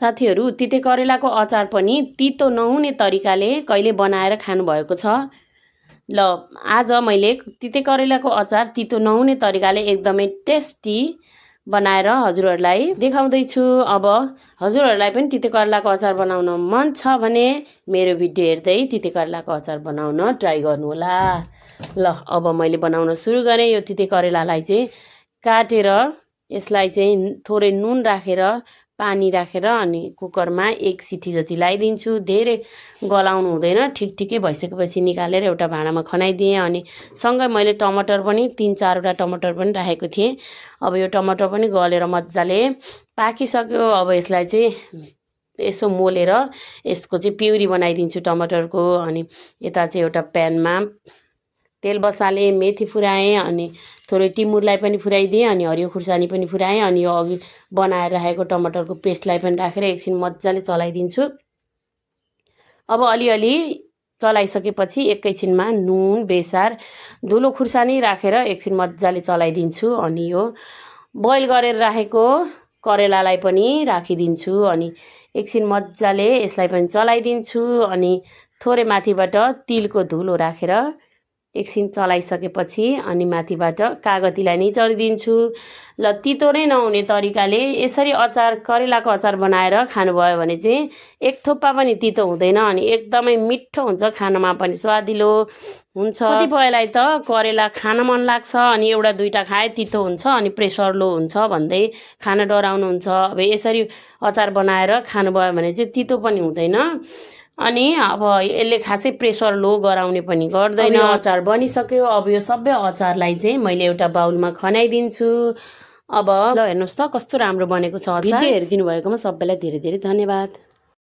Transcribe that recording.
साथीहरू तिते करेलाको अचार पनि तितो नहुने तरिकाले कहिले बनाएर खानुभएको छ? ल आज मैले तिते करेलाको अचार तितो नहुने तरिकाले एकदमै टेस्टी बनाएर हजुरहरूलाई देखाउँदैछु। अब हजुरहरूलाई पनि तिते करेलाको अचार बनाउन मन छ भने मेरो भिडियो हेर्दै तिते करेलाको अचार बनाउन ट्राई गर्नुहोला। ल अब मैले बनाउन सुरु गरेँ। यो तिते करेलालाई चाहिँ काटेर यसलाई चाहिँ थोरै नुन राखेर पानी राखेर अनि कुकरमा 1 सिटी जति लगाइदिन्छु। धेरै गलाउनु हुँदैन, ठिकठिकै भइसकेपछि निकालेर एउटा भाँडामा खनाइदिएँ। अनि सँगै मैले टमाटर पनि 3-4 वटा टमाटर पनि राखेको थिएँ। अब यो टमाटर पनि गलेर मजाले पाकिसक्यो। अब यसलाई चाहिँ यसो मोलेर यसको चाहिँ प्युरी बनाइदिन्छु टमाटरको। अनि यता चाहिँ एउटा प्यानमा तेल बसालेँ, मेथी फुराएँ, अनि थोरै टिमुरलाई पनि फुराइदिएँ, अनि हरियो खुर्सानी पनि फुराएँ। अनि यो अघि बनाएर राखेको टमाटरको पेस्टलाई पनि राखेर एकछिन मजाले चलाइदिन्छु। अब अलिअलि चलाइसकेपछि एकैछिनमा नुन, बेसार, धुलो खुर्सानी राखेर एकछिन मजाले चलाइदिन्छु। अनि यो बोइल गरेर राखेको करेलालाई पनि राखिदिन्छु। अनि एकछिन मजाले यसलाई पनि चलाइदिन्छु। अनि थोरै माथिबाट तिलको धुलो राखेर एकछिन चलाइसकेपछि अनि माथिबाट कागतीलाई निचोरिदिन्छु। ल तितो नै नहुने तरिकाले यसरी अचार करेलाको अचार बनाएर खानुभयो भने चाहिँ एक थोप्पा पनि तितो हुँदैन अनि एकदमै मिठो हुन्छ, खानमा पनि स्वादिलो हुन्छ। कतिपयलाई त करेला खान मन लाग्छ अनि एउटा दुईटा खाए तितो हुन्छ अनि प्रेसर लो हुन्छ भन्दै खान डराउनुहुन्छ। अब यसरी अचार बनाएर खानुभयो भने चाहिँ तितो पनि हुँदैन अनि अब यसले खासै प्रेसर लो गराउने पनि गर्दैन। अचार बनिसक्यो। अब यो सबै अचारलाई चाहिँ मैले एउटा बाउलमा खनाइदिन्छु। अब ल हेर्नुहोस् त कस्तो राम्रो बनेको छ अचार। भिडियो हेरिदिनु भएकोमा सबैलाई धेरै धेरै धन्यवाद।